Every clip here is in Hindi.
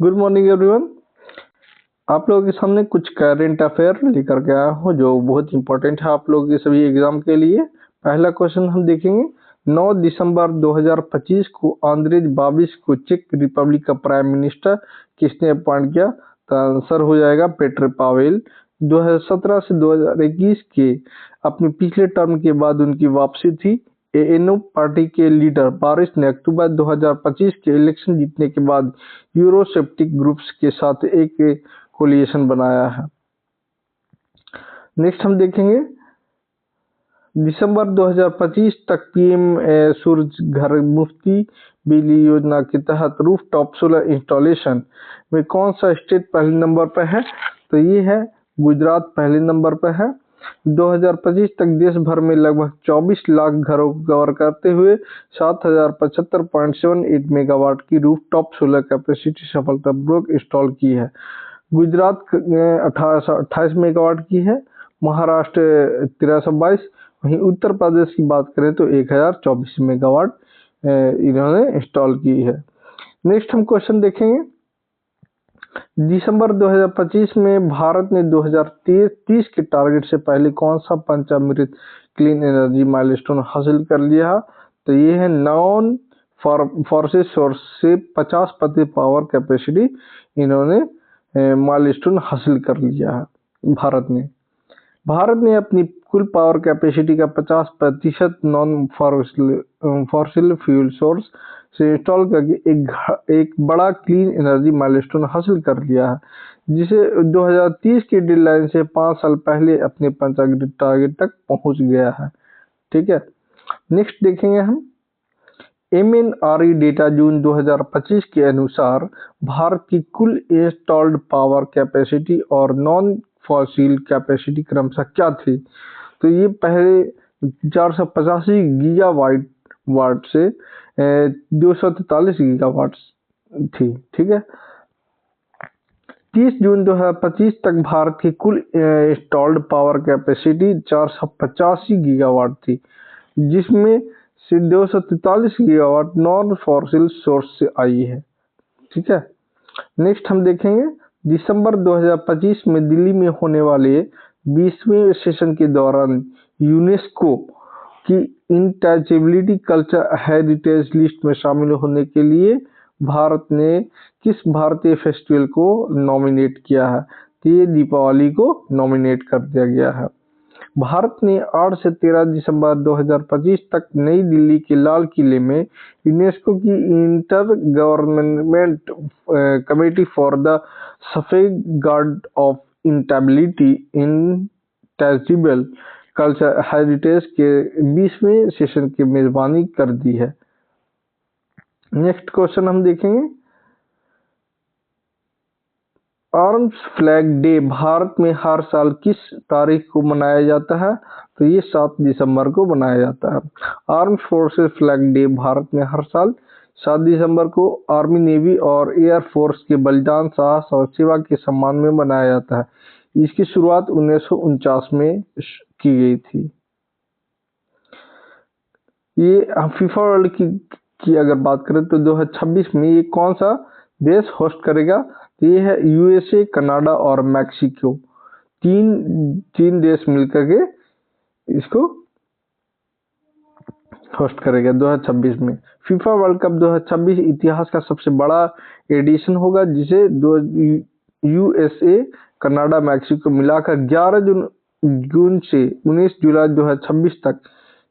Good morning everyone. आप लोगों के सामने कुछ करंट अफेयर लेकर के आया हूँ जो बहुत इंपॉर्टेंट है आप लोगों के सभी एग्जाम के लिए। पहला क्वेश्चन हम देखेंगे। 9 दिसंबर 2025 को आंद्रेज बाबिश को चेक रिपब्लिक का प्राइम मिनिस्टर किसने अपॉइंट किया? तो आंसर हो जाएगा पेट्र पावेल। 2017 से 2021 के अपने पिछले टर्म के बाद उनकी वापसी थी। एएनओ पार्टी के लीडर बोरिस ने अक्टूबर 2025 के इलेक्शन जीतने के बाद यूरोसेप्टिक ग्रुप्स के साथ एक कोलिएशन बनाया है। नेक्स्ट हम देखेंगे। दिसंबर 2025 तक पीएम सूर्य घर मुफ्ती बिजली योजना के तहत रूफटॉप सोलर इंस्टॉलेशन में कौन सा स्टेट पहले नंबर पर है? तो ये है गुजरात पहले नंबर पर है। 2025 तक देश भर में लगभग 24 लाख घरों को कवर करते हुए 7075.78 मेगावाट की रूफटॉप सोलर कैपेसिटी सफलतापूर्वक इंस्टॉल की है। गुजरात 28 मेगावाट की है, महाराष्ट्र 1322, वहीं उत्तर प्रदेश की बात करें तो 1024 मेगावाट इन्होंने इंस्टॉल की है। नेक्स्ट हम क्वेश्चन देखेंगे। दिसंबर 2025 में भारत ने 2030 के टारगेट से पहले कौन सा पंचामृत क्लीन एनर्जी माइलस्टोन हासिल कर लिया? तो ये है नॉन फॉसिल सोर्स से 50% पावर कैपेसिटी इन्होंने माइलस्टोन हासिल कर लिया है भारत ने अपनी कुल पावर कैपेसिटी का 50% नॉन फॉसिल फ्यूल सोर्स से इंस्टॉल करके एक बड़ा क्लीन एनर्जी माइलस्टोन हासिल कर लिया है, जिसे 2030 की डेडलाइन से 5 साल पहले अपने पंचामृत टारगेट तक पहुंच गया है। ठीक है। नेक्स्ट देखेंगे हम। MNRE डेटा जून 2025 के अनुसार भारत की कुल इंस्टॉल्ड पावर कैपेसिटी और नॉन फॉसिल कैपेसिटी क्रमशः क्या थी? तो ये पहले 485 गीगावाट से 243 गीगावाट थी। ठीक है। 30 जून 2025 तक भारत की कुल इंस्टॉल्ड पावर कैपेसिटी 485 गीगावाट थी, जिसमें से 243 गीगावाट नॉन फॉसिल सोर्स से आई है। ठीक है। नेक्स्ट हम देखेंगे। दिसंबर 2025 में दिल्ली में होने वाले 20वें सेशन के दौरान यूनेस्को की इंटैचेबिलिटी कल्चर हेरिटेज लिस्ट में शामिल होने के लिए भारत ने किस भारतीय फेस्टिवल को नॉमिनेट किया है? तो ये दीपावली को नॉमिनेट कर दिया गया है। भारत ने 8 से 13 दिसंबर 2025 तक नई दिल्ली के लाल किले में यूनेस्को की inter government committee for the safeguard of intangible culture heritage के 20वें सेशन की मेजबानी कर दी है। नेक्स्ट क्वेश्चन हम देखेंगे। आर्म्स फ्लैग डे भारत में हर साल किस तारीख को मनाया जाता है? तो ये 7 दिसंबर को मनाया जाता है। Arms forces flag day Bharat में हर साल 7 दिसंबर को आर्मी, नेवी और एयर फोर्स के बलिदान, साहस और सेवा के सम्मान में मनाया जाता है। इसकी शुरुआत 1949 में की गई थी। ये फीफा वर्ल्ड की अगर बात करें तो 2026 में ये कौन सा देश होस्ट करेगा? तो ये है यूएसए, कनाडा और मैक्सिको। तीन देश मिलकर के इसको होस्ट करेगा 2026 में। फीफा वर्ल्ड कप 2026 इतिहास का सबसे बड़ा एडिशन होगा, जिसे यूएसए, कनाडा, मैक्सिको मिलाकर 11 जून से 19 जुलाई 2026 तक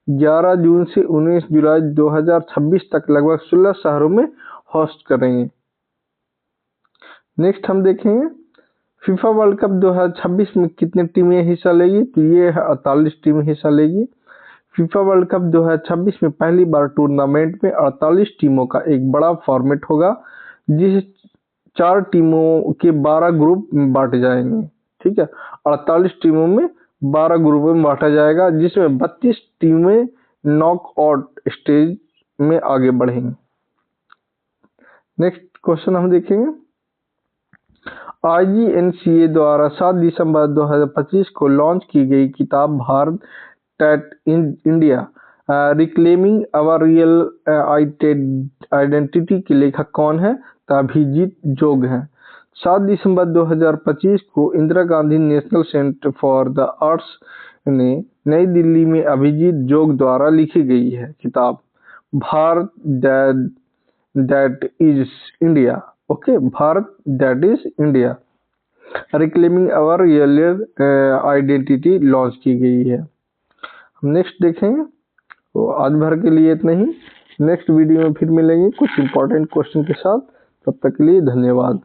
11 जून से 19 जुलाई 2026 तक लगभग 16 शहरों में होस्ट करेंगे। नेक्स्ट हम देखेंगे। फीफा वर्ल्ड कप 2026 में कितनी टीमें हिस्सा लेगी? तो ये 48 टीमें हिस्सा लेगी। फीफा वर्ल्ड कप 2026 में पहली बार टूर्नामेंट में 48 टीमों का एक बड़ा फॉर्मेट होगा, जिसे 4 टीमों के 12 ग्रुप में बांटे जाएंगे। ठीक है। 48 टीमों में 12 ग्रुपों में बांटा जाएगा, जिसमें 32 टीमें नॉकआउट स्टेज में आगे बढ़ेंगी। नेक्स्ट क्वेश्चन हम देखेंगे। IGNCA द्वारा 7 दिसंबर 2025 को लॉन्च की गई किताब Bharat that India reclaiming our real identity के लेखक कौन है? अभिजीत जोग हैं। 7 दिसंबर 2025 को Indira Gandhi national centre for the arts ने नई दिल्ली में अभिजीत जोग द्वारा लिखी गई है किताब Bharat that is India. Okay, Bharat that is India reclaiming our real identity launch की गई है। हम नेक्स्ट देखेंगे। तो आज भर के लिए इतना ही। नेक्स्ट वीडियो में फिर मिलेंगे कुछ इंपॉर्टेंट क्वेश्चन के साथ। तब तक के लिए धन्यवाद।